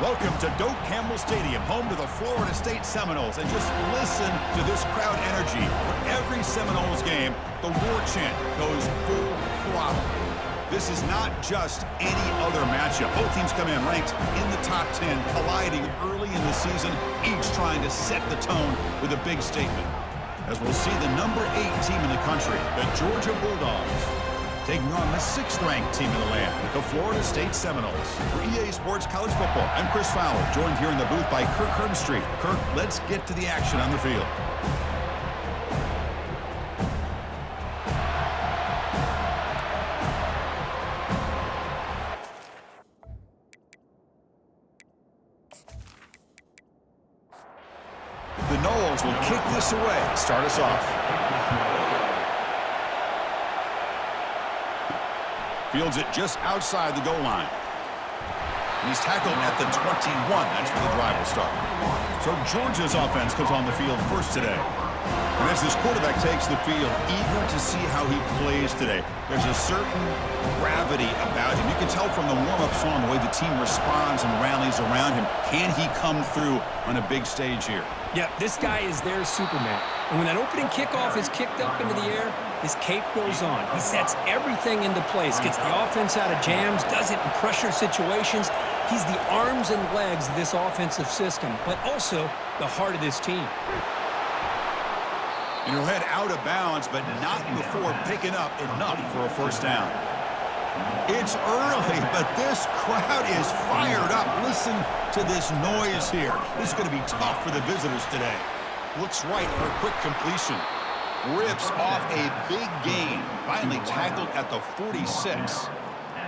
Welcome to Doak Campbell Stadium, home to the Florida State Seminoles. And just listen to this crowd energy. For every Seminoles game, the war chant goes full throttle. This is not just any other matchup. Both teams come in ranked in the top 10, colliding early in the season, each trying to set the tone with a big statement. As we'll see the number 8 team in the country, the Georgia Bulldogs, taking on the 6th-ranked team in the land, the Florida State Seminoles. For EA Sports College Football, I'm Chris Fowler, joined here in the booth by Kirk Herbstreit. Kirk, let's get to the action on the field. The Noles will kick this away, start us off. Fields it just outside the goal line. And he's tackled at the 21. That's where the drive will start. So Georgia's offense comes on the field first today. And as this quarterback takes the field, eager to see how he plays today. There's a certain gravity about him. You can tell from the warm-up song the way the team responds and rallies around him. Can he come through on a big stage here? Yeah, this guy is their Superman. And when that opening kickoff is kicked up into the air, his cape goes on. He sets everything into place, gets the offense out of jams, does it in pressure situations. He's the arms and legs of this offensive system, but also the heart of this team. And he'll head out of bounds, but not before picking up enough for a first down. It's early, but this crowd is fired up. Listen to this noise here. This is going to be tough for the visitors today. Looks right for a quick completion. Rips off a big gain. Finally tackled at the 46.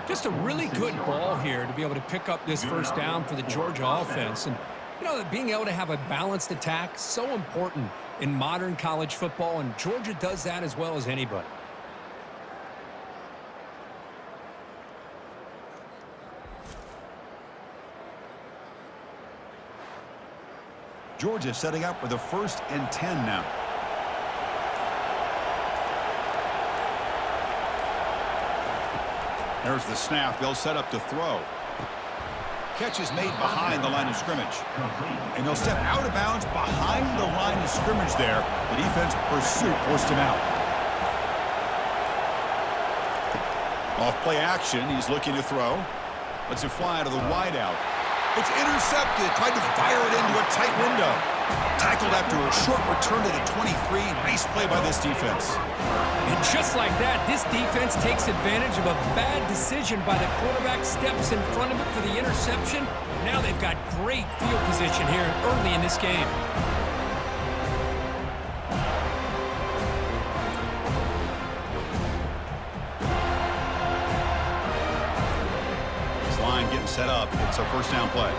Just a really good ball here to be able to pick up this first down for the Georgia offense. And, you know, being able to have a balanced attack, so important in modern college football, and Georgia does that as well as anybody. Georgia setting up for the 1st and 10 now. There's the snap. They'll set up to throw. Catch is made behind the line of scrimmage. And they'll step out of bounds behind the line of scrimmage there. The defense pursuit forced him out. Off play action. He's looking to throw. Lets it fly to the wideout. It's intercepted. Tried to fire it into a tight window. Tackled after a short return to the 23. Nice play by this defense. And just like that, this defense takes advantage of a bad decision by the quarterback, steps in front of it for the interception. Now they've got great field position here early in this game. This line getting set up. It's a first down play.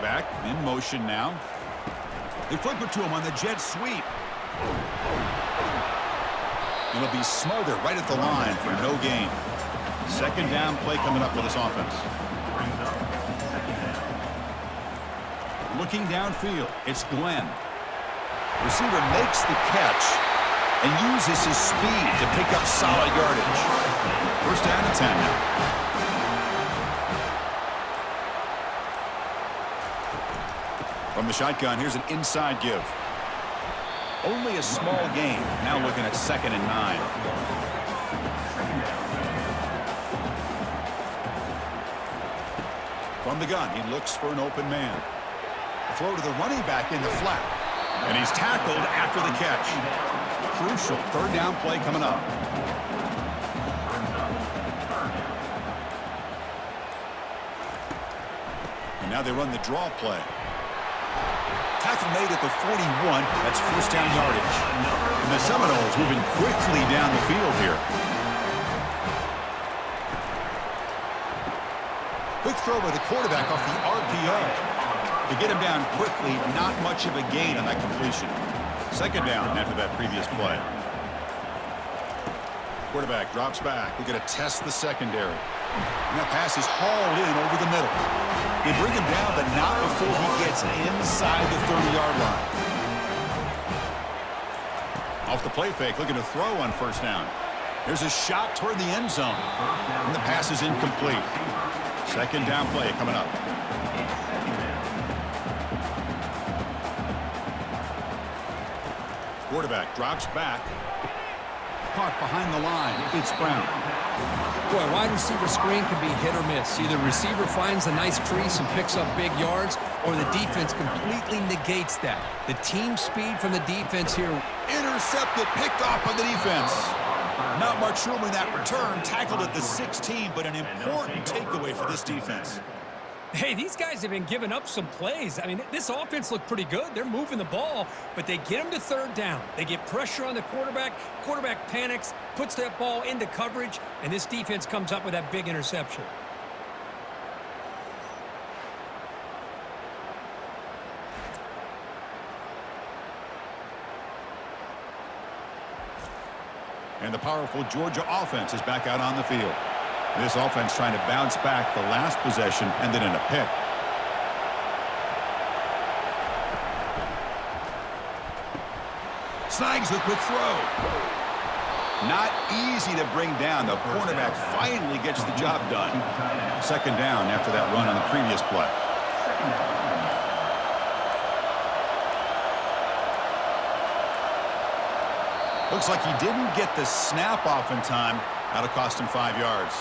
Back in motion now. They flip it to him on the jet sweep. It'll be smothered right at the line for no gain. Second down play coming up for this offense. Looking downfield, it's Glenn. Receiver makes the catch and uses his speed to pick up solid yardage. First down and 10 now. From the shotgun, here's an inside give. Only a small gain. Now looking at 2nd and 9. From the gun, he looks for an open man. A throw to the running back in the flat. And he's tackled after the catch. Crucial 3rd down play coming up. And now they run the draw play. Tackle made at the 41. That's first down yardage. And the Seminoles moving quickly down the field here. Quick throw by the quarterback off the RPO. To get him down quickly, not much of a gain on that completion. 2nd down after that previous play. Quarterback drops back. We're going to test the secondary. And that pass is hauled in over the middle. They bring him down, but not before he gets inside the 30-yard line. Off the play fake, looking to throw on first down. There's a shot toward the end zone. And the pass is incomplete. Second down play coming up. Quarterback drops back. Caught behind the line. It's Brown. Boy, wide receiver screen can be hit or miss. Either receiver finds a nice crease and picks up big yards, or the defense completely negates that. The team speed from the defense here. Intercepted, picked off by the defense. Not much room in that return. Tackled at the 16, but an important takeaway for this defense. Hey, these guys have been giving up some plays. I mean, this offense looked pretty good. They're moving the ball, but they get them to third down. They get pressure on the quarterback. Quarterback panics, puts that ball into coverage, and this defense comes up with that big interception. And the powerful Georgia offense is back out on the field. This offense trying to bounce back the last possession, ended in a pick. Snags the quick throw. Not easy to bring down. The cornerback finally gets the job done. Second down after that run on the previous play. Looks like he didn't get the snap off in time. That'll cost him 5 yards.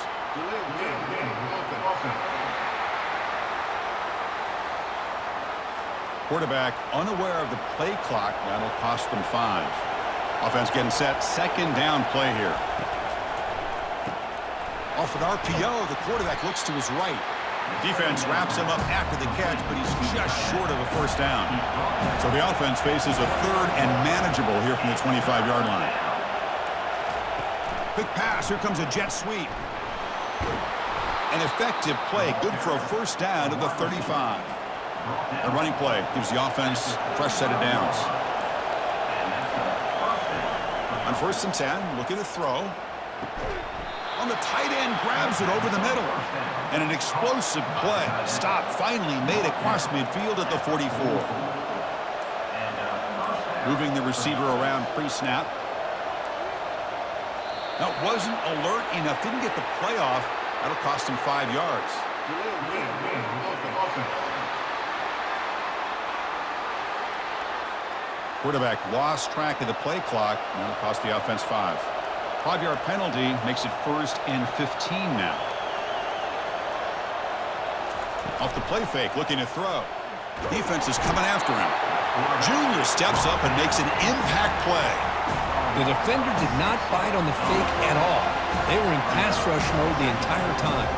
Quarterback unaware of the play clock. That'll cost them 5. Offense getting set. Second down play here. Off an RPO, the quarterback looks to his right. Defense wraps him up after the catch, but he's just short of a first down. So the offense faces a third and manageable here from the 25-yard line. Quick pass. Here comes a jet sweep. An effective play. Good for a first down of the 35. A running play gives the offense a fresh set of downs. On first and 10, looking to throw. On the tight end, grabs it over the middle. And an explosive play. Stop finally made across midfield at the 44. Moving the receiver around pre-snap. That wasn't alert enough. Didn't get the play off. That'll cost him 5 yards. Quarterback lost track of the play clock. That'll cost the offense 5. 5-yard penalty makes it first and 15 now. Off the play fake, looking to throw. Defense is coming after him. Junior steps up and makes an impact play. The defender did not bite on the fake at all. They were in pass rush mode the entire time.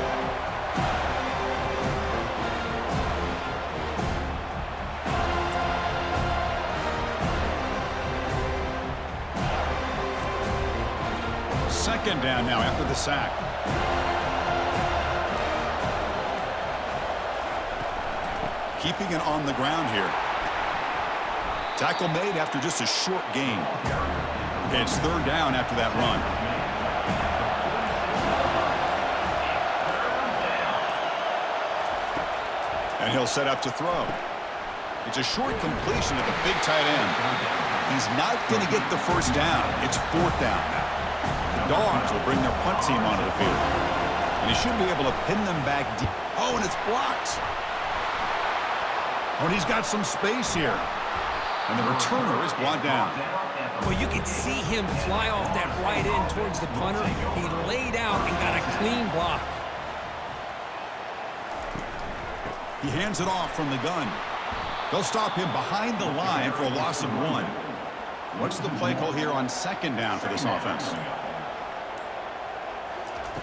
Second down now after the sack. Keeping it on the ground here. Tackle made after just a short gain. It's third down after that run. And he'll set up to throw. It's a short completion to the big tight end. He's not going to get the first down. It's fourth down now. The Dogs will bring their punt team onto the field. And he should be able to pin them back deep. Oh, and it's blocked. Oh, and he's got some space here. And the returner is brought down. Well, you can see him fly off that right end towards the punter. He laid out and got a clean block. He hands it off from the gun. They'll stop him behind the line for a loss of 1. What's the play call here on second down for this offense?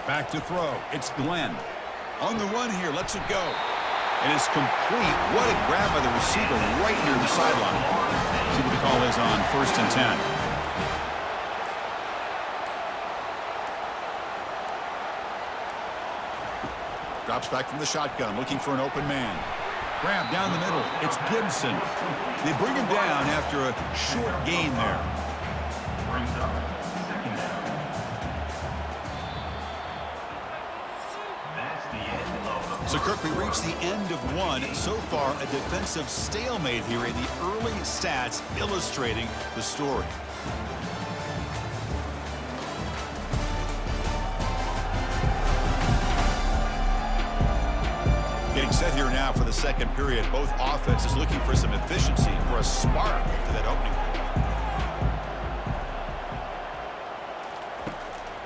Back to throw. It's Glenn. On the run here, lets it go. And it's complete. What a grab by the receiver right near the sideline. See what the call is on first and 10. Drops back from the shotgun, looking for an open man. Grab down the middle. It's Gibson. They bring him down after a short gain there. Brings up second down. So, Kirk, we reached the end of one. So far, a defensive stalemate here in the early stats illustrating the story. Getting set here now for the second period. Both offenses looking for some efficiency, for a spark to that opening.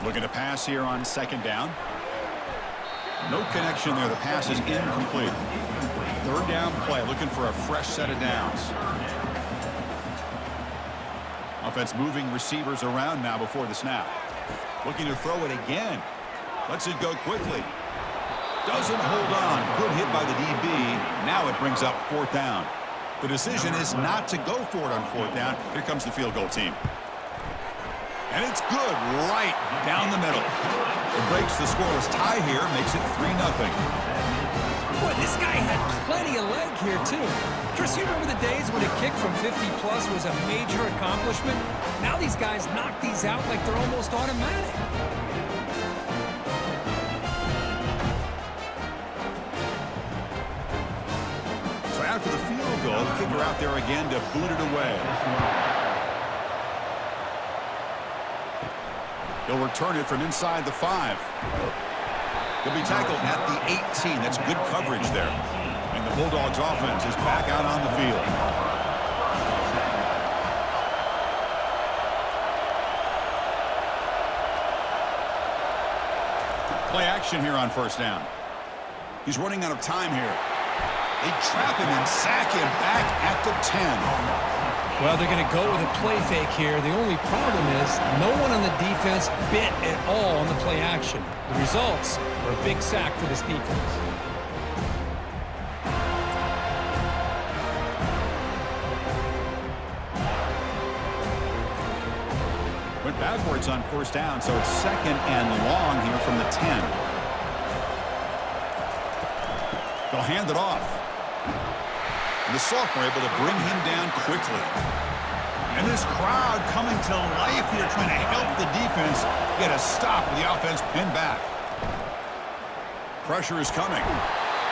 Looking to pass here on second down. No connection there. The pass is incomplete. Third down play, looking for a fresh set of downs. Offense moving receivers around now before the snap. Looking to throw it again. Lets it go quickly. Doesn't hold on. Good hit by the DB. Now it brings up fourth down. The decision is not to go for it on fourth down. Here comes the field goal team. And it's good right down the middle. It breaks the scoreless tie here, makes it 3-0. Boy, this guy had plenty of leg here, too. Chris, you remember the days when a kick from 50-plus was a major accomplishment? Now these guys knock these out like they're almost automatic. So after the field goal, the kicker out there again to boot it away. He'll return it from inside the 5. He'll be tackled at the 18. That's good coverage there. And the Bulldogs offense is back out on the field. Play action here on first down. He's running out of time here. They trap him and sack him back at the 10. Well, they're going to go with a play fake here. The only problem is no one on the defense bit at all on the play action. The results are a big sack for this defense. Went backwards on first down, so it's second and long here from the 10. They'll hand it off. And the sophomore able to bring him down quickly. And this crowd coming to life here, trying to help the defense get a stop with the offense pinned back. Pressure is coming.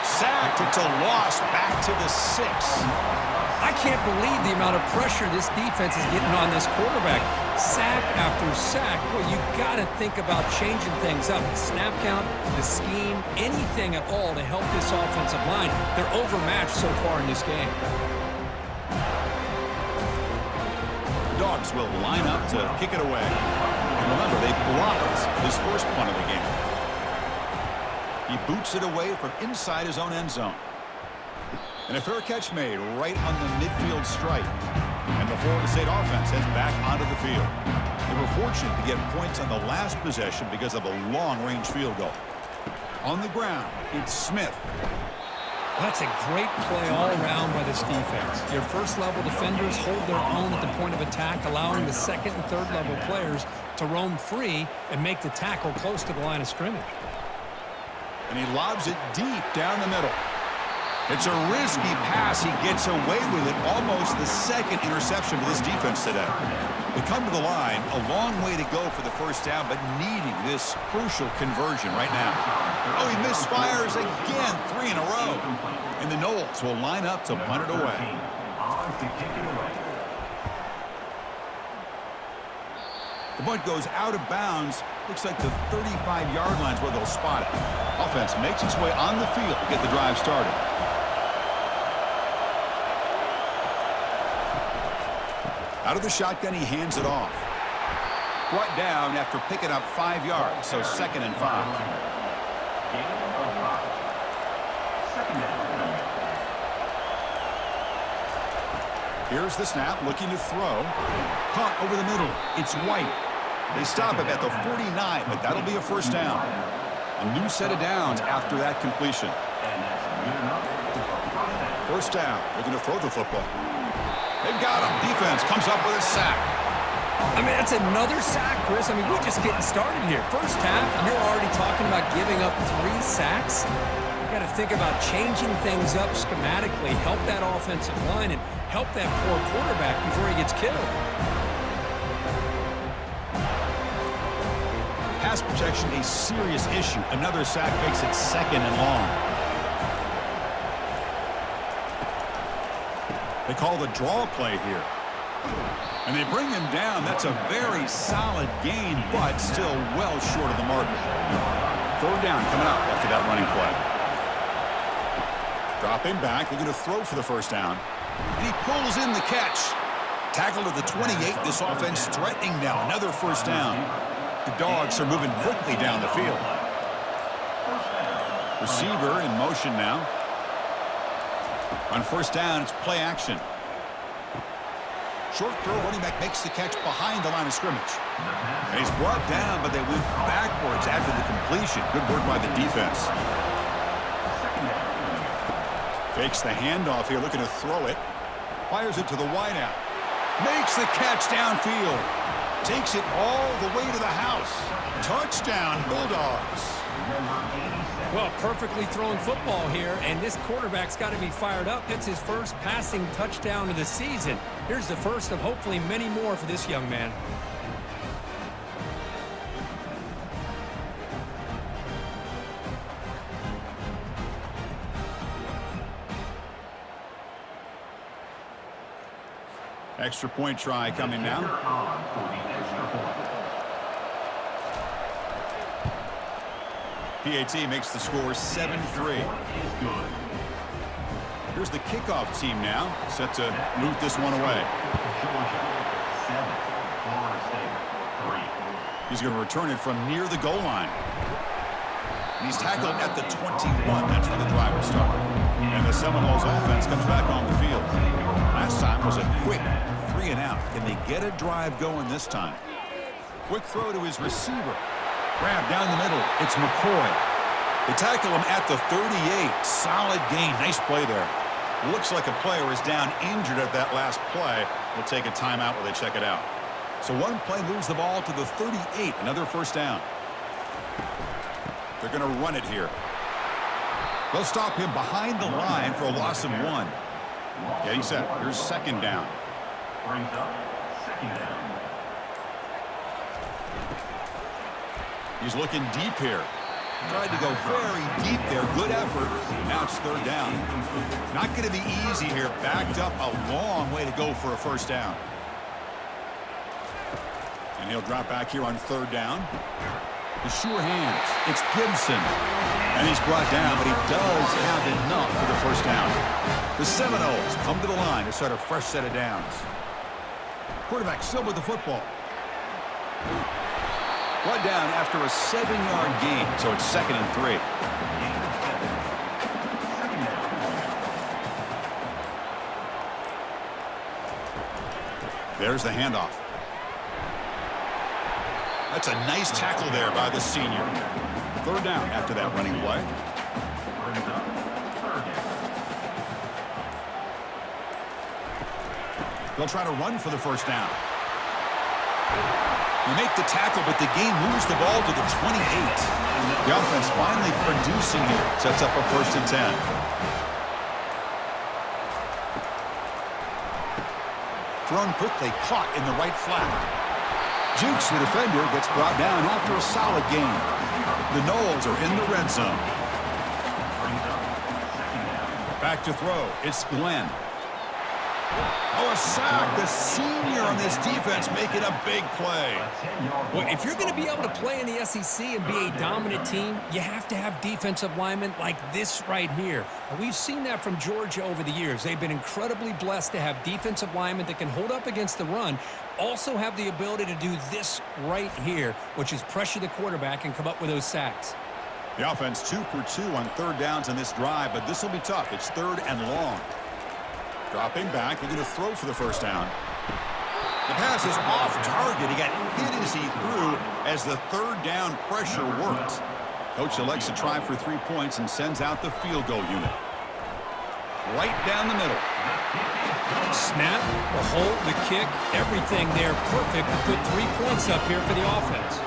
Sacked. It's a loss back to the 6. I can't believe the amount of pressure this defense is getting on this quarterback. Sack after sack. Well, you got to think about changing things up. The snap count, the scheme, anything at all to help this offensive line. They're overmatched so far in this game. Dogs will line up to kick it away. And remember, they blocked his first punt of the game. He boots it away from inside his own end zone. And a fair catch made right on the midfield stripe. And the Florida State offense heads back onto the field. They were fortunate to get points on the last possession because of a long-range field goal. On the ground, it's Smith. That's a great play all around by this defense. Your first-level defenders hold their own at the point of attack, allowing the second and third-level players to roam free and make the tackle close to the line of scrimmage. And he lobs it deep down the middle. It's a risky pass. He gets away with it. Almost the second interception for this defense today. They come to the line. A long way to go for the first down, but needing this crucial conversion right now. Oh, he misfires again. 3 in a row. And the Noles will line up to punt it away. The punt goes out of bounds. Looks like the 35-yard line is where they'll spot it. Offense makes its way on the field to get the drive started. Out of the shotgun, he hands it off. Brought down after picking up 5 yards, so 2nd and 5. Here's the snap, looking to throw. Caught over the middle. It's White. They stop him at the 49, but that'll be a first down. A new set of downs after that completion. First down, looking to throw the football. They've got him. Defense comes up with a sack. I mean, that's another sack, Chris. I mean, we're just getting started here. First half, and you're already talking about giving up 3 sacks. You got to think about changing things up schematically, help that offensive line, and help that poor quarterback before he gets killed. Pass protection, a serious issue. Another sack makes it 2nd and long. They call the draw play here. And they bring him down. That's a very solid gain, but still well short of the marker. Third down coming up after that running play. Dropping back, looking to throw for the first down. And he pulls in the catch. Tackled at the 28. This offense threatening now. Another first down. The Dogs are moving quickly down the field. Receiver in motion now. On first down, it's play action. Short throw, running back makes the catch behind the line of scrimmage. And he's brought down, but they went backwards after the completion. Good work by the defense. Fakes the handoff here, looking to throw it. Fires it to the wideout. Makes the catch downfield. Takes it all the way to the house. Touchdown, Bulldogs. Well, perfectly thrown football here, and this quarterback's got to be fired up. It's his first passing touchdown of the season. Here's the first of hopefully many more for this young man. Extra point try coming now. PAT makes the score 7-3. Here's the kickoff team now, set to root this one away. He's going to return it from near the goal line. And he's tackled at the 21. That's where the drive will start. And the Seminoles offense comes back on the field. Last time was a quick 3 and out. Can they get a drive going this time? Quick throw to his receiver. Grab down the middle. It's McCoy. They tackle him at the 38. Solid gain. Nice play there. Looks like a player is down injured at that last play. We'll take a timeout while they check it out. So one play moves the ball to the 38. Another first down. They're going to run it here. They'll stop him behind the line for a loss of 1. Getting set. Here's second down. Brings up second down. He's looking deep here. Tried to go very deep there. Good effort. Now it's third down. Not going to be easy here. Backed up a long way to go for a first down. And he'll drop back here on third down. The sure hands. It's Gibson. And he's brought down, but he does have enough for the first down. The Seminoles come to the line to start a fresh set of downs. Quarterback still with the football. Brought down after a 7-yard gain, so it's 2nd and 3. There's the handoff. That's a nice tackle there by the senior. Third down after that running play. They'll try to run for the first down. You make the tackle, but the game moves the ball to the 28. The offense finally producing here. Sets up a 1st and 10. Thrown quickly, caught in the right flat. Jukes, the defender, gets brought down after a solid game. The Noles are in the red zone. Back to throw. It's Glenn. Oh, a sack. The senior on this defense making a big play. Well, if you're going to be able to play in the SEC and be a dominant team, you have to have defensive linemen like this right here. And we've seen that from Georgia over the years. They've been incredibly blessed to have defensive linemen that can hold up against the run, also have the ability to do this right here, which is pressure the quarterback and come up with those sacks. The offense 2 for 2 on third downs in this drive, but this will be tough. It's 3rd and long. Dropping back, looking to throw for the first down. The pass is off target. He got hit as he threw as the third down pressure worked. Coach elects to try for 3 points and sends out the field goal unit. Right down the middle. Snap, the hold, the kick, everything there perfect to put 3 points up here for the offense.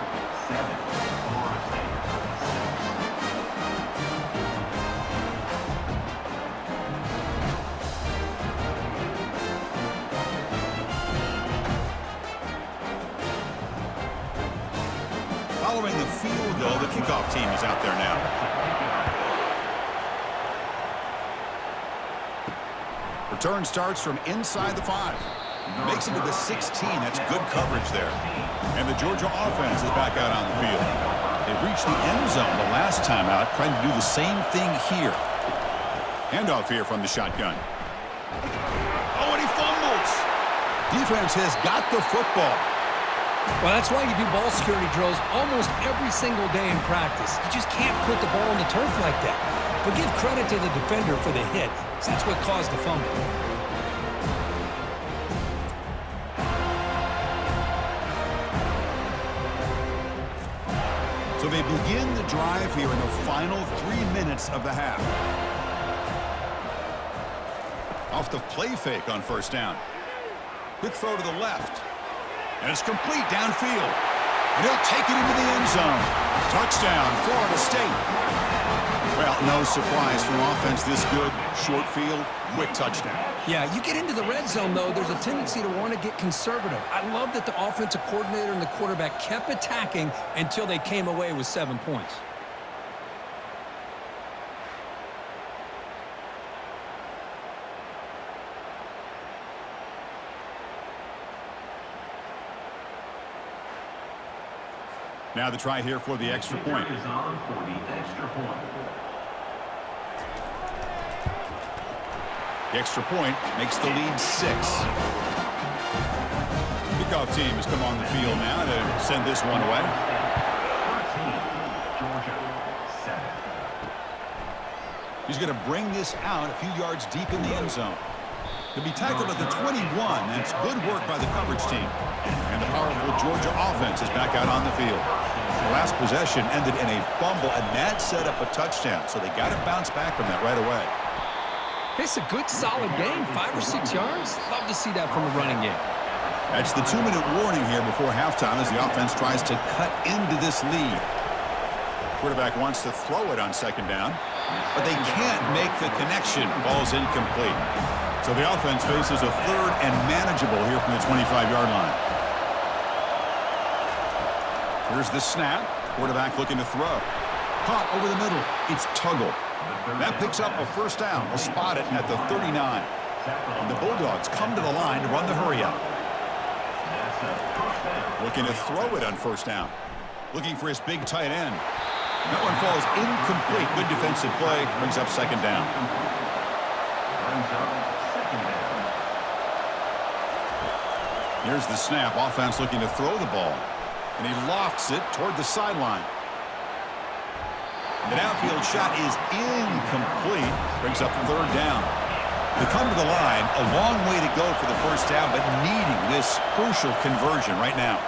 Following the field goal, the kickoff team is out there now. Return starts from inside the 5. Makes it to the 16. That's good coverage there. And the Georgia offense is back out on the field. They reached the end zone the last time out, trying to do the same thing here. Handoff here from the shotgun. Oh, and he fumbles. Defense has got the football. Well, that's why you do ball security drills almost every single day in practice. You just can't put the ball on the turf like that. But give credit to the defender for the hit, because that's what caused the fumble. So they begin the drive here in the final 3 minutes of the half. Off the play fake on first down. Quick throw to the left. And it's complete downfield. And he'll take it into the end zone. Touchdown, Florida State. Well, no surprise from offense this good. Short field, quick touchdown. Yeah, you get into the red zone, though, there's a tendency to want to get conservative. I love that the offensive coordinator and the quarterback kept attacking until they came away with 7 points. Now the try here for the extra point. Is on for the extra point. The extra point makes the lead 6. Kickoff team has come on the field now to send this one away. 13, Georgia, 7. He's going to bring this out a few yards deep in the end zone. To be tackled at the 21, that's good work by the coverage team. And the powerful Georgia offense is back out on the field. The last possession ended in a fumble, and that set up a touchdown. So they got to bounce back from that right away. It's a good, solid game, 5 or 6 yards. Love to see that from a running game. That's the 2-minute warning here before halftime as the offense tries to cut into this lead. Quarterback wants to throw it on second down, but they can't make the connection. Ball's incomplete. So the offense faces a third and manageable here from the 25-yard line. Here's the snap. Quarterback looking to throw. Caught over the middle. It's Tuggle. That picks up a first down. We'll spot it at the 39. And the Bulldogs come to the line to run the hurry-up. Looking to throw it on first down. Looking for his big tight end. That one falls incomplete. Good defensive play. Brings up second down. Here's the snap. Offense looking to throw the ball. And he lofts it toward the sideline. The downfield shot is incomplete. Brings up third down. They come to the line. A long way to go for the first down, but needing this crucial conversion right now.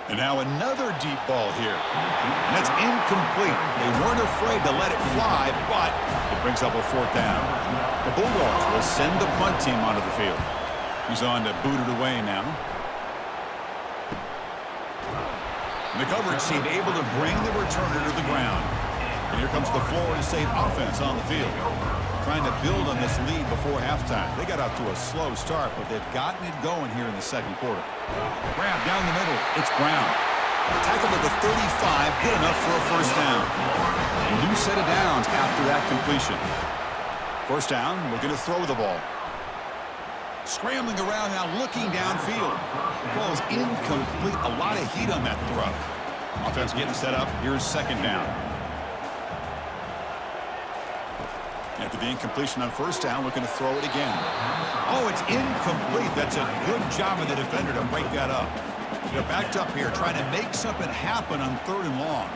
And now another deep ball here. And that's incomplete. They weren't afraid to let it fly, but it brings up a fourth down. The Bulldogs will send the punt team onto the field. He's on to boot it away now. The coverage team able to bring the returner to the ground. And here comes the Florida State offense on the field. Trying to build on this lead before halftime. They got out to a slow start, but they've gotten it going here in the second quarter. Grab down the middle. It's Brown. Tackled at the 35. Good enough for a first down. A new set of downs after that completion. First down, looking to throw the ball. Scrambling around now, looking downfield. Ball's incomplete. A lot of heat on that throw. Offense getting set up. Here's second down. After the incompletion on first down, looking to throw it again. Oh, it's incomplete. That's a good job of the defender to break that up. They're backed up here, trying to make something happen on third and long.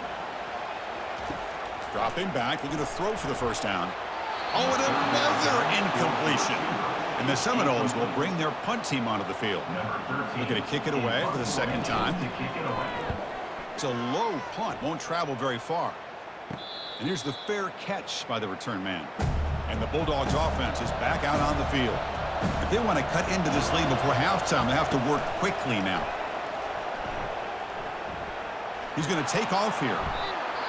Dropping back, looking to throw for the first down. Oh, and another incompletion. And the Seminoles will bring their punt team onto the field. Looking to kick it away for the second time. It's a low punt, won't travel very far. And here's the fair catch by the return man. And the Bulldogs offense is back out on the field. If they want to cut into this lead before halftime, they have to work quickly now. He's going to take off here.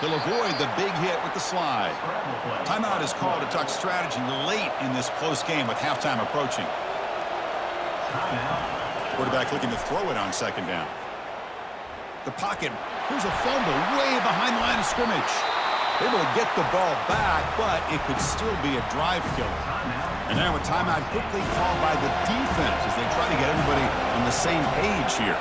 He'll avoid the big hit with the slide. Timeout is called to talk strategy late in this close game with halftime approaching. Quarterback looking to throw it on second down. The pocket. Here's a fumble way behind the line of scrimmage. Able to get the ball back, but it could still be a drive killer. And now a timeout quickly called by the defense as they try to get everybody on the same page here.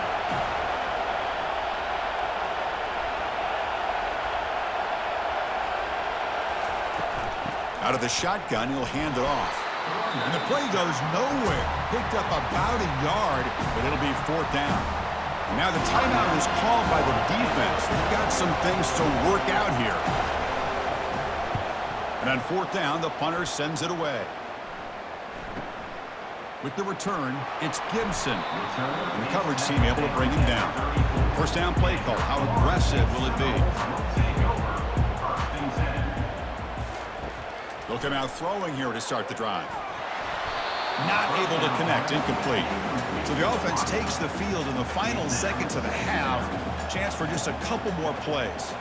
Out of the shotgun, he'll hand it off. And the play goes nowhere. Picked up about a yard, but it'll be 4th down. And now the timeout is called by the defense. They've got some things to work out here. And on 4th down, the punter sends it away. With the return, it's Gibson. And the coverage team able to bring him down. First down play call. How aggressive will it be? They'll come out throwing here to start the drive. Not able to connect, incomplete. So the offense takes the field in the final seconds of the half. Chance for just a couple more plays.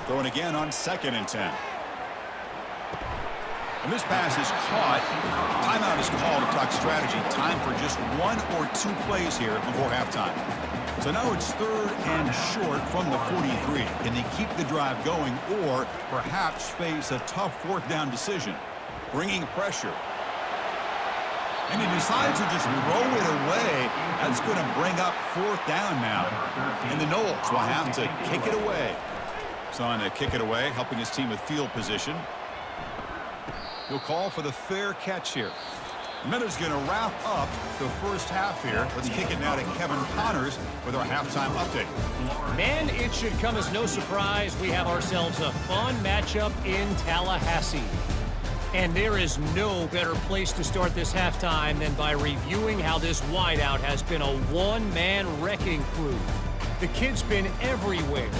Throwing again on 2nd and 10. And this pass is caught. Timeout is called to talk strategy. Time for just 1 or 2 plays here before halftime. So now it's 3rd and short from the 43. Can they keep the drive going or perhaps face a tough 4th down decision? Bringing pressure. And he decides to just throw it away. That's going to bring up 4th down now. And the Noles will have to kick it away. So on to kick it away, helping his team with field position. He'll call for the fair catch here. The minute's going to wrap up the first half here. Let's kick it now to Kevin Connors with our halftime update. Man, it should come as no surprise we have ourselves a fun matchup in Tallahassee. And there is no better place to start this halftime than by reviewing how this wideout has been a one-man wrecking crew. The kid's been everywhere.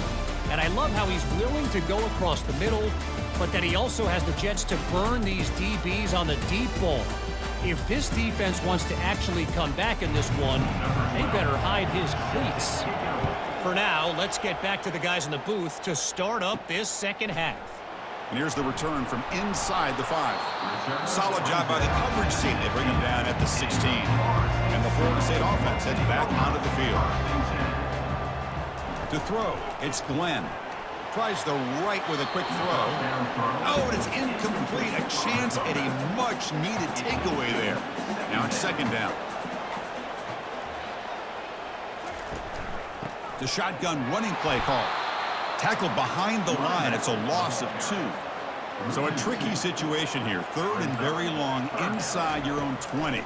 And I love how he's willing to go across the middle, but that he also has the jets to burn these DBs on the deep ball. If this defense wants to actually come back in this one, they better hide his cleats. For now, let's get back to the guys in the booth to start up this second half. And here's the return from inside the 5. Solid job by the coverage team. They bring him down at the 16. And the Florida State offense heads back onto the field. To throw, it's Glenn. Tries the right with a quick throw. Oh, and it's incomplete. A chance at a much-needed takeaway there. Now it's 2nd down. The shotgun running play call. Tackled behind the line. It's a loss of 2. So a tricky situation here. 3rd and very long inside your own 20.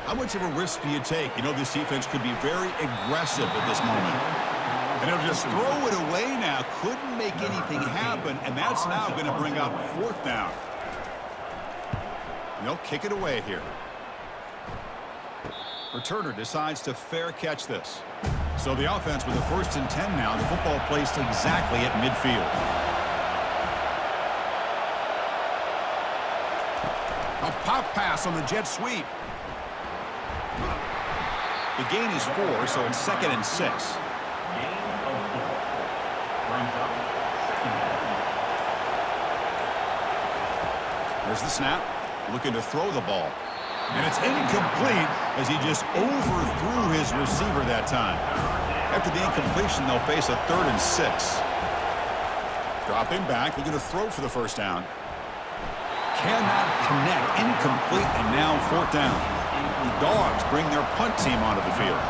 How much of a risk do you take? You know this defense could be very aggressive at this moment. And he'll just throw it away now. Couldn't make anything happen, and that's now going to bring up 4th down. And they'll kick it away here. Returner decides to fair catch this. So the offense with the 1st and 10 now. The football placed exactly at midfield. A pop pass on the jet sweep. The gain is 4, so it's 2nd and 6. There's the snap, looking to throw the ball. And it's incomplete as he just overthrew his receiver that time. After the incompletion, they'll face a 3rd and 6. Drop him back, looking to throw for the 1st down. Cannot connect, incomplete, and now 4th down. The Dogs bring their punt team onto the field.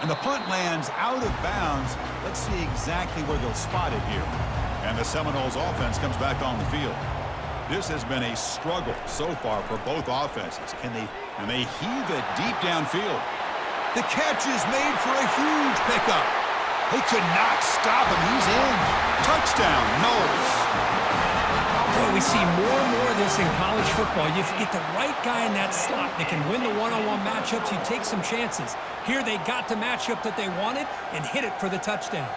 And the punt lands out of bounds. Let's see exactly where they'll spot it here. And the Seminoles offense comes back on the field. This has been a struggle so far for both offenses. And they heave it deep downfield. The catch is made for a huge pickup. They could not stop him. He's in. Touchdown, Noles. Boy, we see more and more of this in college football. If you get the right guy in that slot that can win the one-on-one matchups, you take some chances. Here they got the matchup that they wanted and hit it for the touchdown.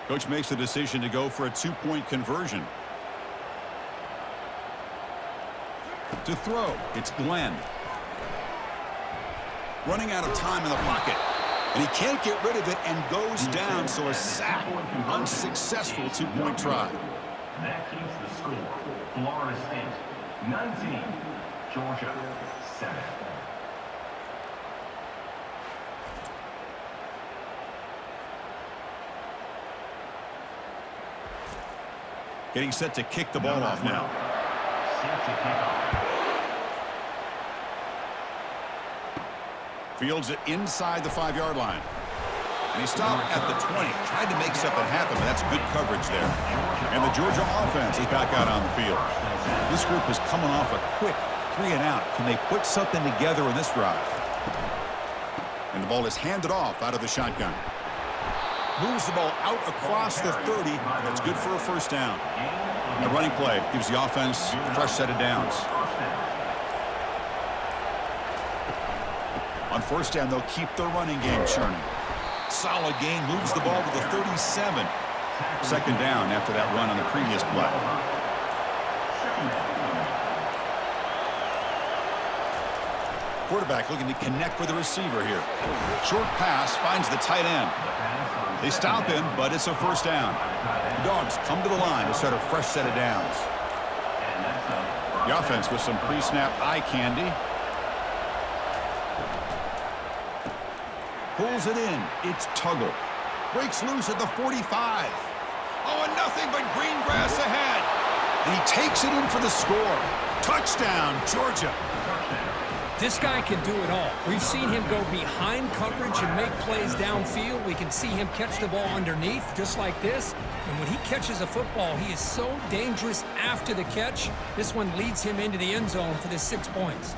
Coach makes the decision to go for a 2-point conversion. To throw, it's Glenn. Running out of time in the pocket. And he can't get rid of it and goes down, so a sack. Unsuccessful 2-point try. That keeps the score. Florida State 19, Georgia 7. Getting set to kick the ball off now. Set to kick off. Fields it inside the 5-yard line. And he stopped at the 20. Tried to make something happen, but that's good coverage there. And the Georgia offense is back out on the field. This group is coming off a quick 3-and-out. Can they put something together in this drive? And the ball is handed off out of the shotgun. Moves the ball out across the 30. That's good for a first down. The running play gives the offense a fresh set of downs. On first down, they'll keep their running game churning. Solid gain, moves the ball to the 37. Second down after that run on the previous play. Quarterback looking to connect with the receiver here. Short pass finds the tight end. They stop him, but it's a first down. The Dogs come to the line to start a fresh set of downs. The offense with some pre-snap eye candy. Pulls it in. It's Tuggle. Breaks loose at the 45. Oh, and nothing but green grass ahead. And he takes it in for the score. Touchdown, Georgia. This guy can do it all. We've seen him go behind coverage and make plays downfield. We can see him catch the ball underneath, just like this. And when he catches a football, he is so dangerous after the catch. This one leads him into the end zone for the 6 points.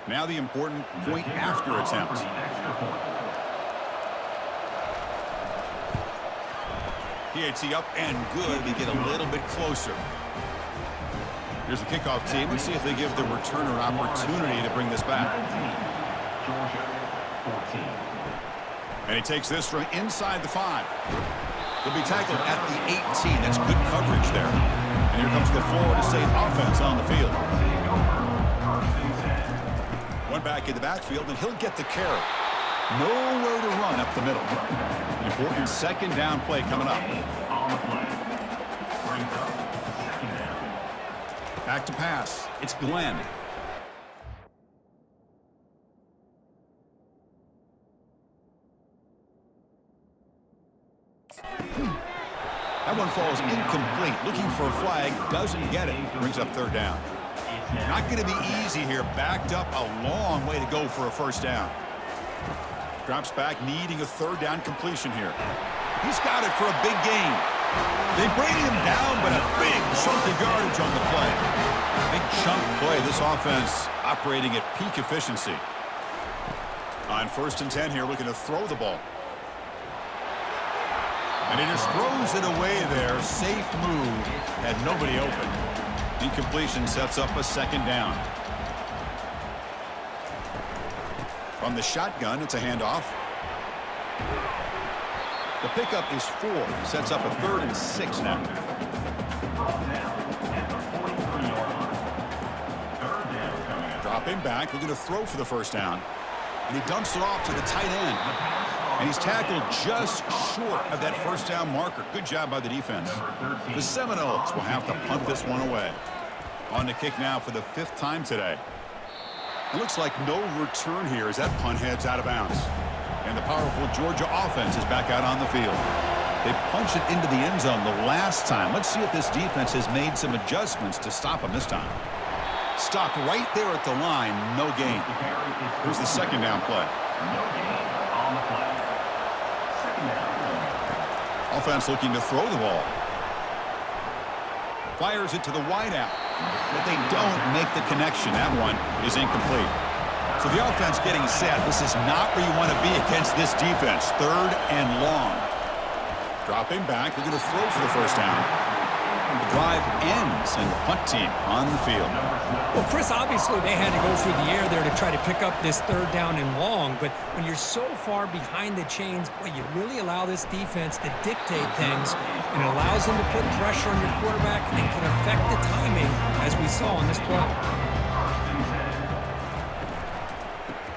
Now the important point after attempt. PAT up and good. We get a little bit closer. Here's the kickoff team. Let's see if they give the returner an opportunity to bring this back. Georgia 14. And he takes this from inside the 5. He'll be tackled at the 18. That's good coverage there. And here comes the Florida State offense on the field. One back in the backfield, and he'll get the carry. Nowhere to run up the middle. An important second down play coming up. On the play. Brings up second down. Back to pass. It's Glenn. That one falls incomplete. Looking for a flag. Doesn't get it. Brings up third down. Not going to be easy here. Backed up a long way to go for a first down. Drops back, needing a third down completion here. He's got it for a big gain. They bring him down, but a big chunk of yardage on the play. Big chunk play. This offense operating at peak efficiency. On 1st and 10 here, looking to throw the ball. And he just throws it away there. Safe move. Had nobody open. Incompletion sets up a second down. From the shotgun, it's a handoff. The pickup is 4. Sets up a 3rd and 6 now. Dropping back, looking to throw for the first down. And he dumps it off to the tight end. And he's tackled just short of that first down marker. Good job by the defense. The Seminoles will have to punt this one away. On the kick now for the 5th time today. It looks like no return here as that punt heads out of bounds. And the powerful Georgia offense is back out on the field. They punched it into the end zone the last time. Let's see if this defense has made some adjustments to stop them this time. Stopped right there at the line. No gain. Here's the second down play. No gain on the play. Second down. Offense looking to throw the ball. Fires it to the wideout. But they don't make the connection. That one is incomplete. So the offense getting set. This is not where you want to be against this defense. 3rd and long. Dropping back. They're going to throw for the first down. The drive ends and the punt team on the field. Well, Chris, obviously they had to go through the air there to try to pick up this 3rd down and long, but when you're so far behind the chains, boy, you really allow this defense to dictate things, and it allows them to put pressure on your quarterback and can affect the timing, as we saw on this play.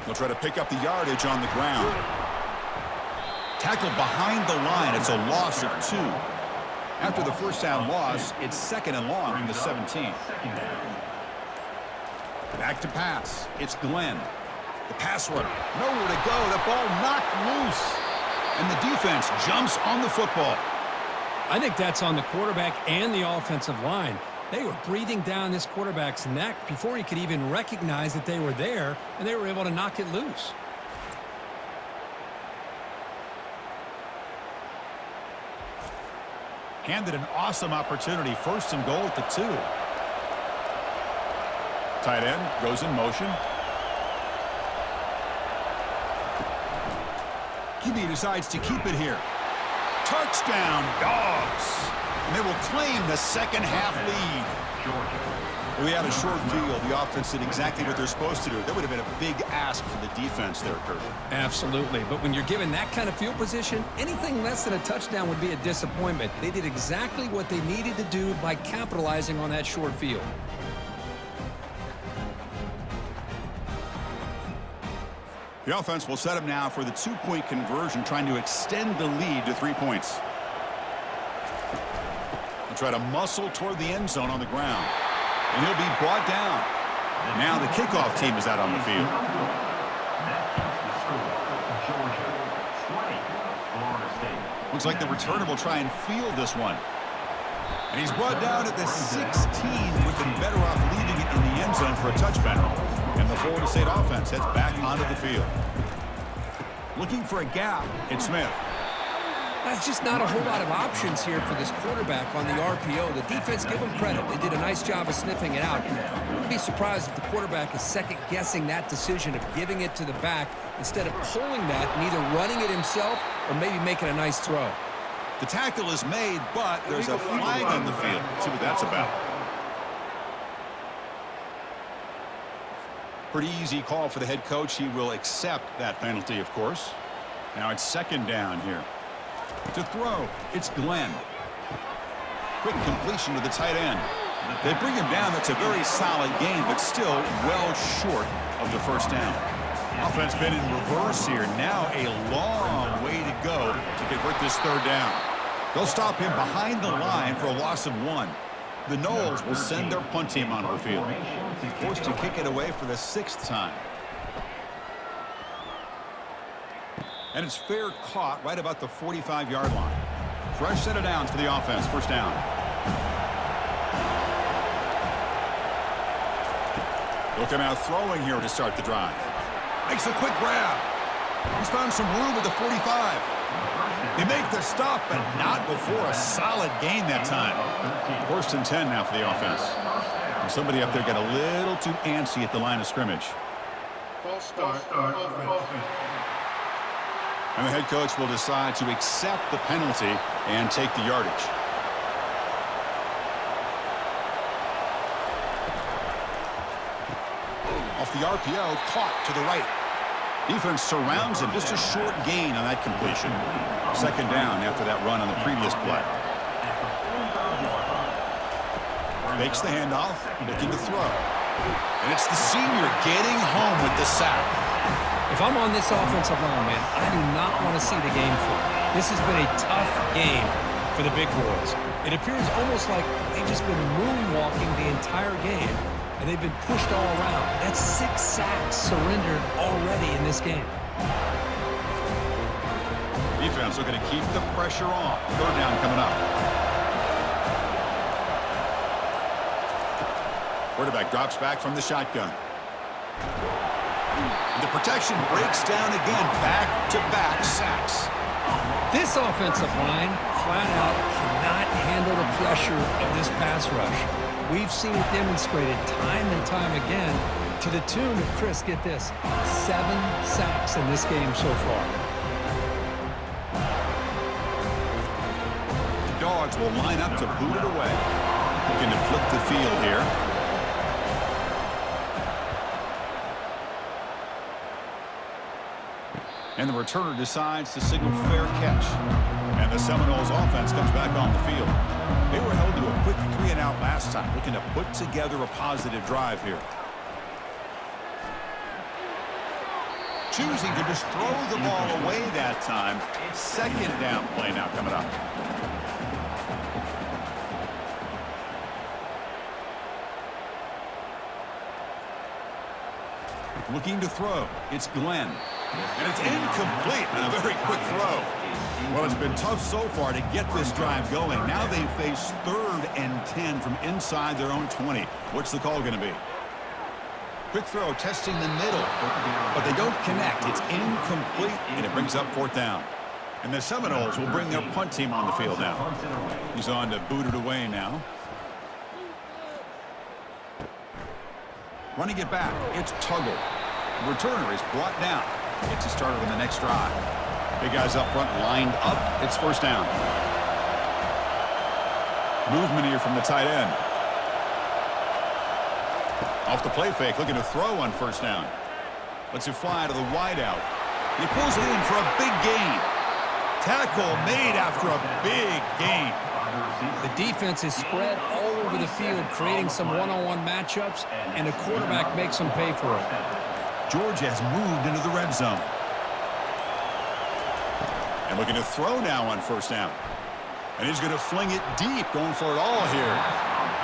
They'll try to pick up the yardage on the ground. Tackled behind the line. It's a loss of 2. After the first down loss, it's 2nd and long from the 17. Back to pass. It's Glenn. The pass runner. Nowhere to go. The ball knocked loose. And the defense jumps on the football. I think that's on the quarterback and the offensive line. They were breathing down this quarterback's neck before he could even recognize that they were there, and they were able to knock it loose. Handed an awesome opportunity. 1st and goal at the 2. Tight end goes in motion. QB decides to keep it here. Touchdown, Dogs. And they will claim the second half lead. We had a short field. The offense did exactly what they're supposed to do. That would have been a big ask for the defense there, Kurt. Absolutely. But when you're given that kind of field position, anything less than a touchdown would be a disappointment. They did exactly what they needed to do by capitalizing on that short field. The offense will set up now for the 2-point conversion, trying to extend the lead to 3 points. He'll try to muscle toward the end zone on the ground. And he'll be brought down. Now the kickoff team is out on the field. Looks like the returner will try and field this one. And he's brought down at the 16. Would have been better off leaving it in the end zone for a touchback. And the Florida State offense heads back onto the field. Looking for a gap, it's Smith. That's just not a whole lot of options here for this quarterback on the RPO. The defense, give them credit. They did a nice job of sniffing it out. I wouldn't be surprised if the quarterback is second-guessing that decision of giving it to the back instead of pulling that and either running it himself or maybe making a nice throw. The tackle is made, but there's a flag on the field. Let's see what that's about. Pretty easy call for the head coach. He will accept that penalty, of course. Now it's 2nd down here. To throw, it's Glenn. Quick completion to the tight end. They bring him down. That's a very solid game, but still well short of the 1st down. Offense been in reverse here. Now a long way to go to convert this 3rd down. They'll stop him behind the line for a loss of 1. The Noles will send their punt team onto the field. Forced to kick it away for the 6th time. And it's fair caught right about the 45-yard line. Fresh set of downs for the offense. 1st down. They'll come out throwing here to start the drive. Makes a quick grab. He's found some room at the 45. They make the stop, but not before a solid gain that time. 1st and 10 now for the offense. And somebody up there got a little too antsy at the line of scrimmage. False start offense. And the head coach will decide to accept the penalty and take the yardage. Off the RPO, caught to the right. Defense surrounds him. Just a short gain on that completion. 2nd down after that run on the previous play. Makes the handoff, looking to throw. And it's the senior getting home with the sack. If I'm on this offensive line, man, I do not want to see the game flip. This has been a tough game for the big boys. It appears almost like they've just been moonwalking the entire game, and they've been pushed all around. That's 6 sacks surrendered already in this game. Defense looking to keep the pressure on. 3rd down coming up. Quarterback drops back from the shotgun. The protection breaks down again. Back-to-back sacks. This offensive line flat out cannot handle the pressure of this pass rush. We've seen it demonstrated time and time again to the tune of, Chris, get this, 7 sacks in this game so far. The Dogs will line up to boot it away. Looking to flip the field here. And the returner decides to signal fair catch. And the Seminoles offense comes back on the field. They were held to a quick 3-and-out last time, looking to put together a positive drive here. Choosing to just throw the ball away that time. 2nd down play now coming up. Looking to throw. It's Glenn. And it's incomplete on a very quick throw. Well, it's been tough so far to get this drive going. Now they face 3rd and 10 from inside their own 20. What's the call going to be? Quick throw, testing the middle. But they don't connect. It's incomplete, and it brings up 4th down. And the Seminoles will bring their punt team on the field now. He's on to boot it away now. Running it back, it's Tuggle. The returner is brought down. Gets it started on the next drive. Big guys up front lined up. It's 1st down. Movement here from the tight end. Off the play fake, looking to throw on 1st down. Lets it fly to the wideout. He pulls it in for a big gain. Tackle made after a big gain. The defense is spread all over the field, creating some one-on-one matchups, and the quarterback makes them pay for it. Georgia has moved into the red zone. And looking to throw now on 1st down. And he's going to fling it deep, going for it all here.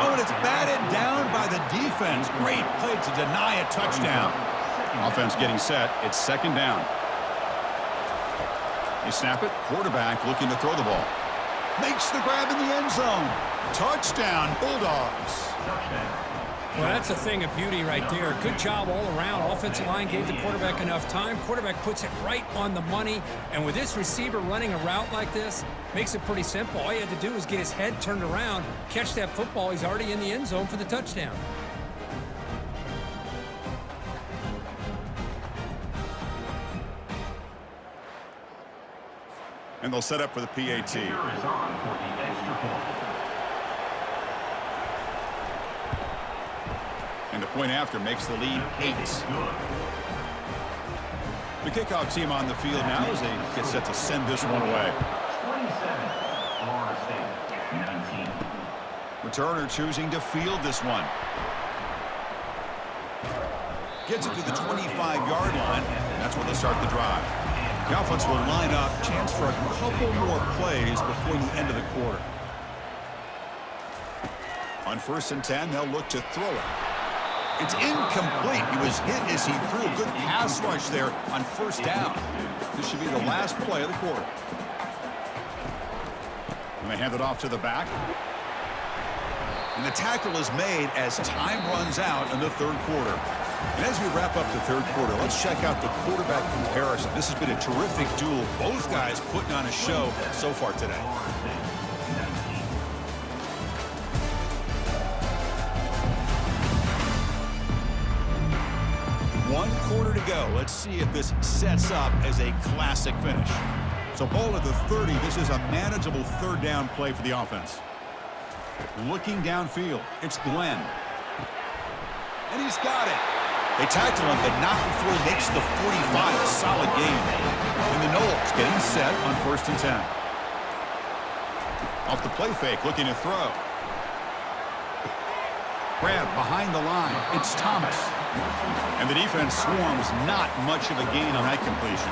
Oh, and it's batted down by the defense. Great play to deny a touchdown. Offense getting set. It's 2nd down. They snap it. Quarterback looking to throw the ball. Makes the grab in the end zone. Touchdown, Bulldogs. Well, that's a thing of beauty right there. Good job all around. Offensive line gave the quarterback enough time. Quarterback puts it right on the money. And with this receiver running a route like this, makes it pretty simple. All you had to do was get his head turned around, catch that football. He's already in the end zone for the touchdown. And they'll set up for the PAT. And the point after makes the lead 8. The kickoff team on the field now as they get set to send this one away. 27, Florida State, 19. Returner choosing to field this one. Gets it to the 25-yard line. That's where they'll start the drive. The offense will line up. Chance for a couple more plays before the end of the quarter. On 1st and 10, they'll look to throw it. It's incomplete. He was hit as he threw a good pass rush there on 1st down. This should be the last play of the quarter. And they hand it off to the back. And the tackle is made as time runs out in the 3rd quarter. And as we wrap up the 3rd quarter, let's check out the quarterback comparison. This has been a terrific duel. Both guys putting on a show so far today. One quarter to go. Let's see if this sets up as a classic finish. So ball at the 30. This is a manageable 3rd down play for the offense. Looking downfield, it's Glenn. And he's got it. They tackle him, but not before he makes the 45. A solid game. And the Noles getting set on 1st and 10. Off the play fake, looking to throw. Grab behind the line. It's Thomas. And the defense swarms, not much of a gain on that completion.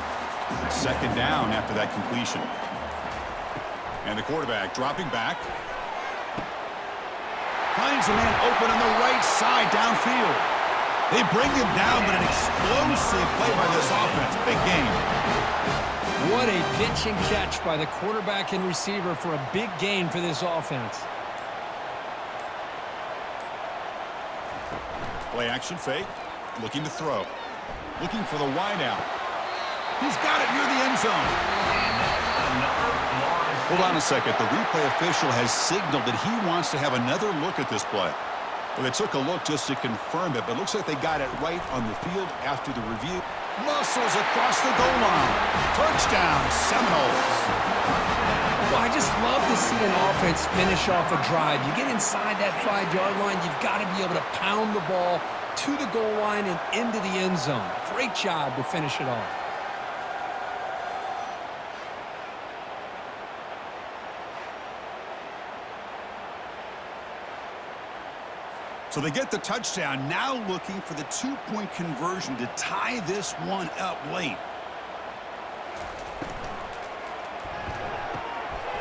2nd down after that completion. And the quarterback dropping back. Finds a man open on the right side downfield. They bring him down, but an explosive play by this offense. Big game. What a pitch and catch by the quarterback and receiver for a big gain for this offense. Play action fake. Looking to throw. Looking for the wideout. He's got it near the end zone. Hold on a second. The replay official has signaled that he wants to have another look at this play. Well, they took a look just to confirm it, but it looks like they got it right on the field after the review. Muscles across the goal line. Touchdown, Seminoles. Well, I just love to see an offense finish off a drive. You get inside that 5-yard line, you've got to be able to pound the ball to the goal line and into the end zone. Great job to finish it off. So they get the touchdown, now looking for the 2-point conversion to tie this one up late.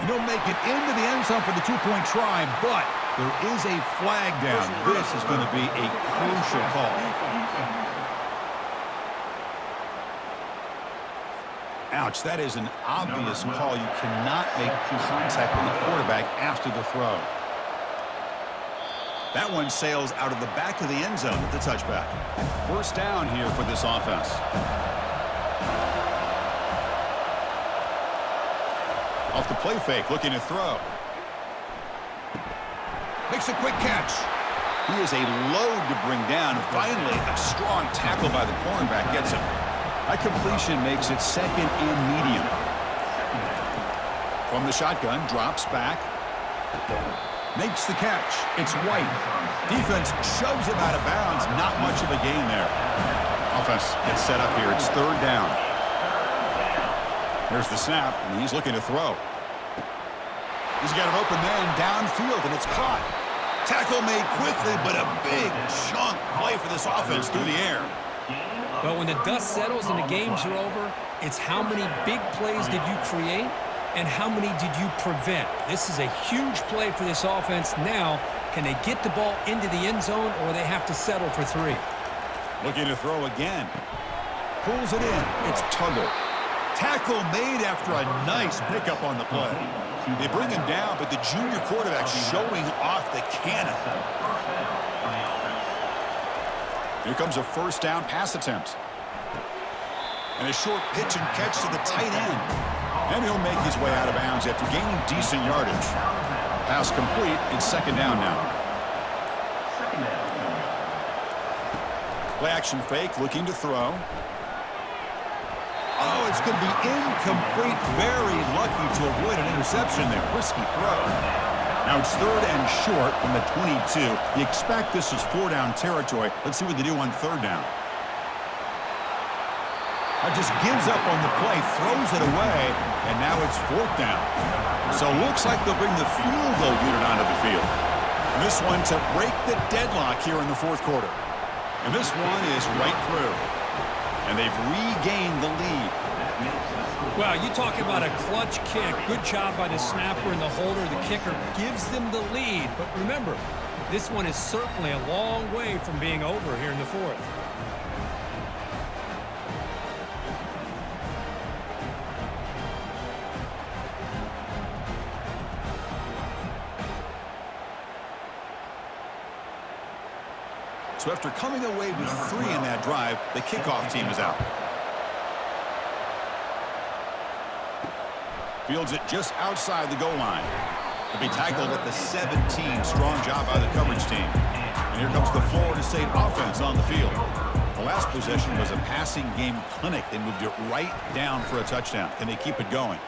And he'll make it into the end zone for the 2-point try, but there is a flag down. This is going to be a crucial call. Ouch, that is an obvious call. You cannot make contact with the quarterback after the throw. That one sails out of the back of the end zone at the touchback. First down here for this offense. Off the play fake, looking to throw. Makes a quick catch. He is a load to bring down. Finally, a strong tackle by the cornerback gets him. That completion makes it second and medium. From the shotgun, drops back. Makes the catch. It's White. Defense shoves him out of bounds. Not much of a gain there. Offense gets set up here. It's third down. Here's the snap, and he's looking to throw. He's got an open man downfield, and it's caught. Tackle made quickly, but a big chunk play for this offense through the air. But when the dust settles and the games are over, it's how many big plays did you create and how many did you prevent? This is a huge play for this offense. Now, can they get the ball into the end zone or they have to settle for 3? Looking to throw again. Pulls it in. It's Tuggle. Tackle made after a nice pickup on the play. They bring him down, but the junior quarterback showing off the cannon. Here comes a first down pass attempt. And a short pitch and catch to the tight end. And he'll make his way out of bounds after gaining decent yardage. Pass complete. It's second down now. Play action fake, looking to throw. Oh, it's going to be incomplete. Very lucky to avoid an interception there. Risky throw. Now it's third and short from the 22. You expect this is 4-down territory. Let's see what they do on third down. Just gives up on the play, throws it away, and now it's fourth down. So looks like they'll bring the field goal unit onto the field. And this one to break the deadlock here in the fourth quarter. And this one is right through. And they've regained the lead. Well, you talk about a clutch kick. Good job by the snapper and the holder. The kicker gives them the lead. But remember, this one is certainly a long way from being over here in the fourth. So after coming away with 3 in that drive, the kickoff team is out. Fields it just outside the goal line. To be tackled at the 17. Strong job by the coverage team. And here comes the Florida State offense on the field. The last possession was a passing game clinic. They moved it right down for a touchdown. Can they keep it going?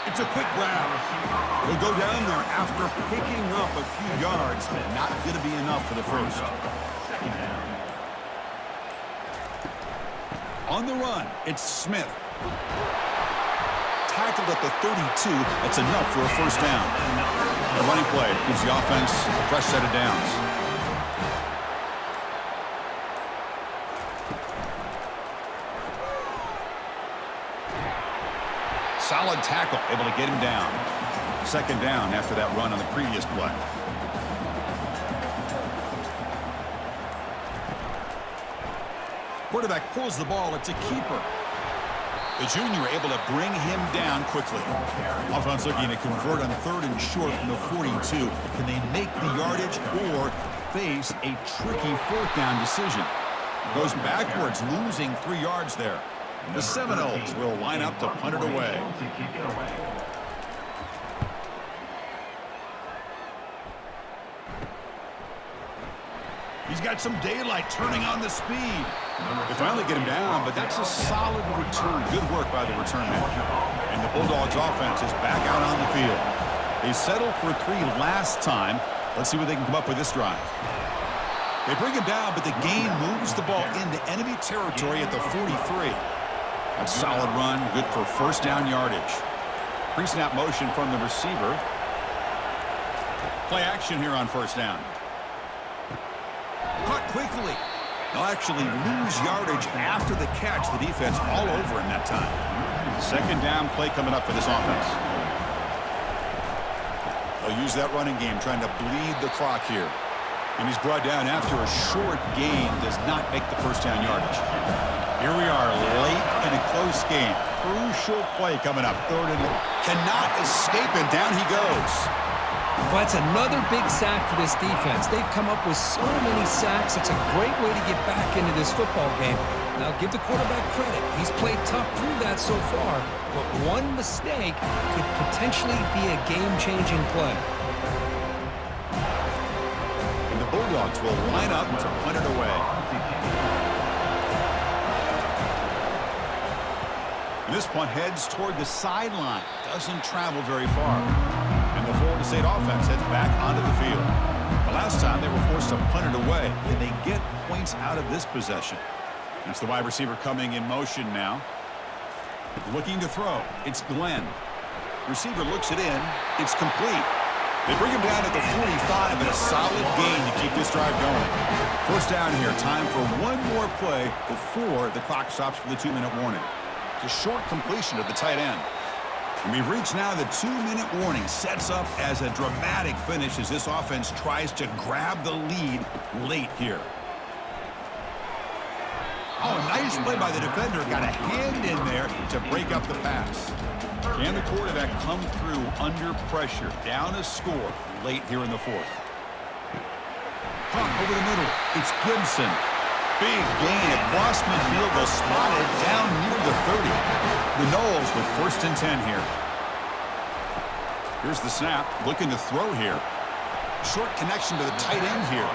It's a quick grab. He'll go down there after picking up a few yards. Not going to be enough for the first. On the run, it's Smith. Tackled at the 32. That's enough for a first down. The running play gives the offense a fresh set of downs. Solid tackle, able to get him down. Second down after that run on the previous play. Quarterback pulls the ball. It's a keeper. The junior able to bring him down quickly. Offense looking to convert on third and short from the 42. Can they make the yardage or face a tricky fourth down decision? Goes backwards, losing 3 yards there. The Seminoles will line up to punt it away. He's got some daylight, turning on the speed. They finally get him down, but that's a solid return. Good work by the return man. And the Bulldogs offense is back out on the field. They settled for 3 last time. Let's see what they can come up with this drive. They bring him down, but the gain moves the ball into enemy territory at the 43. A solid run, good for first down yardage. Pre-snap motion from the receiver. Play action here on first down. Caught quickly. They'll actually lose yardage after the catch. The defense all over in that time. Second down play coming up for this offense. They'll use that running game, trying to bleed the clock here. And he's brought down after a short gain. Does not make the first down yardage. Here we are late in a close game. Crucial play coming up. Third and cannot escape, and down he goes. Well, that's another big sack for this defense. They've come up with so many sacks. It's a great way to get back into this football game. Now, give the quarterback credit. He's played tough through that so far, but one mistake could potentially be a game-changing play. And the Bulldogs will line up to punt it away. And this punt heads toward the sideline. Doesn't travel very far. And the Florida State offense heads back onto the field. The last time they were forced to punt it away. Can they get points out of this possession? It's the wide receiver coming in motion now. Looking to throw. It's Glenn. Receiver looks it in. It's complete. They bring him down at the 45, and a solid gain to keep this drive going. First down here. Time for one more play before the clock stops for the 2-minute warning. It's a short completion to the tight end. And we've reached now the 2-minute warning. Sets up as a dramatic finish as this offense tries to grab the lead late here. Oh, nice play by the defender. Got a hand in there to break up the pass. Can the quarterback come through under pressure? Down a score late here in the fourth. Punt over the middle. It's Gibson. Big gain across midfield. They'll spot it down near the 30. The Noles with 1st and 10 here. Here's the snap. Looking to throw here. Short connection to the tight end here.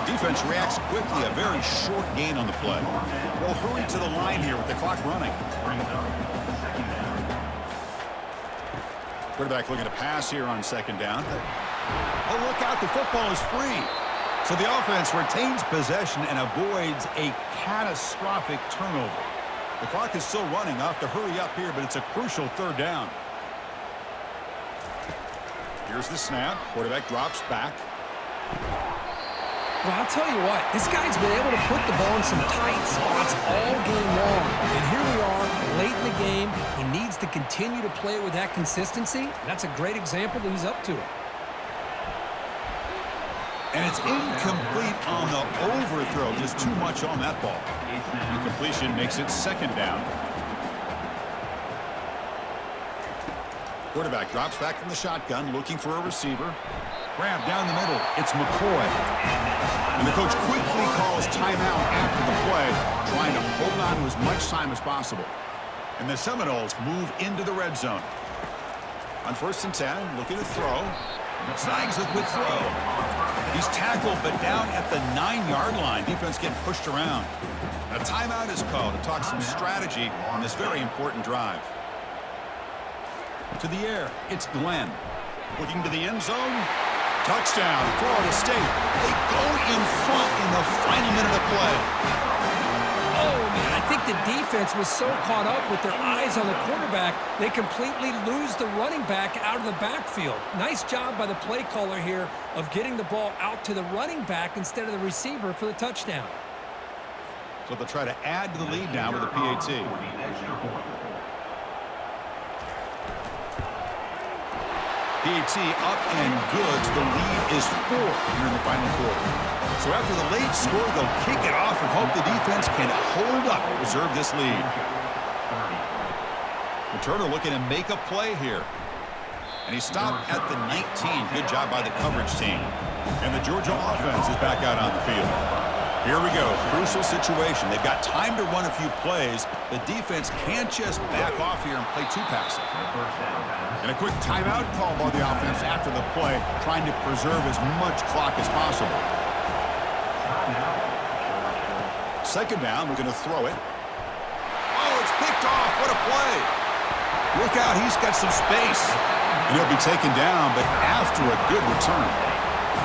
Defense reacts quickly. A very short gain on the play. They'll hurry to the line here with the clock running. Quarterback looking to pass here on 2nd down. Oh, look out. The football is free. So the offense retains possession and avoids a catastrophic turnover. The clock is still running. Off to hurry up here, but it's a crucial 3rd down. Here's the snap. Quarterback drops back. Well, I'll tell you what, this guy's been able to put the ball in some tight spots all game long. And here we are, late in the game. He needs to continue to play with that consistency. And that's a great example that he's up to it. And it's incomplete on the overthrow. Just too much on that ball. Incompletion makes it 2nd down. Quarterback drops back from the shotgun, looking for a receiver. Grab down the middle. It's McCoy. And the coach quickly calls timeout after the play, trying to hold on to as much time as possible. And the Seminoles move into the red zone. On 1st and 10, looking to throw. Snags a quick throw. He's tackled, but down at the 9-yard line. Defense getting pushed around. A timeout is called to talk some strategy on this very important drive. To the air, it's Glenn. Looking to the end zone. Touchdown, Florida State. They go in front in the final minute of play. Oh, man, I think the defense was so caught up with their eyes on the quarterback, they completely lose the running back out of the backfield. Nice job by the play caller here of getting the ball out to the running back instead of the receiver for the touchdown. So they'll try to add to the lead now with a PAT. PAT up and good. The lead is 4 here in the final quarter. So after the late score, they'll kick it off and hope the defense can hold up and preserve this lead. Turner looking to make a play here. And he stopped at the 19. Good job by the coverage team. And the Georgia offense is back out on the field. Here we go. Crucial situation. They've got time to run a few plays. The defense can't just back off here and play too passive. And a quick timeout call by the offense after the play, trying to preserve as much clock as possible. 2nd down, we're going to throw it. Oh, it's picked off. What a play. Look out, he's got some space. And he'll be taken down, but after a good return.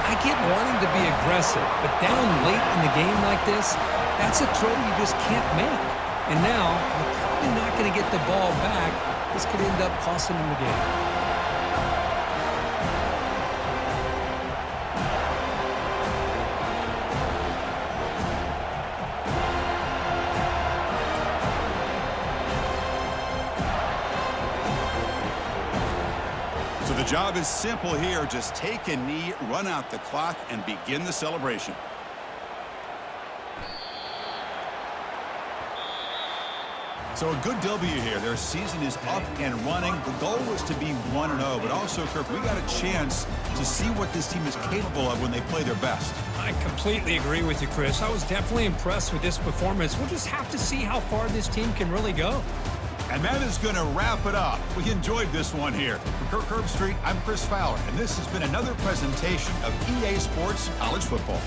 I get wanting to be aggressive, but down late in the game like this, that's a throw you just can't make. And now, you're probably not going to get the ball back. This could end up costing him the game. So the job is simple here. Just take a knee, run out the clock, and begin the celebration. So a good W here. Their season is up and running. The goal was to be 1-0, but also, Kirk, we got a chance to see what this team is capable of when they play their best. I completely agree with you, Chris. I was definitely impressed with this performance. We'll just have to see how far this team can really go. And that is going to wrap it up. We enjoyed this one here. For Kirk Herbstreit, I'm Chris Fowler, and this has been another presentation of EA Sports College Football.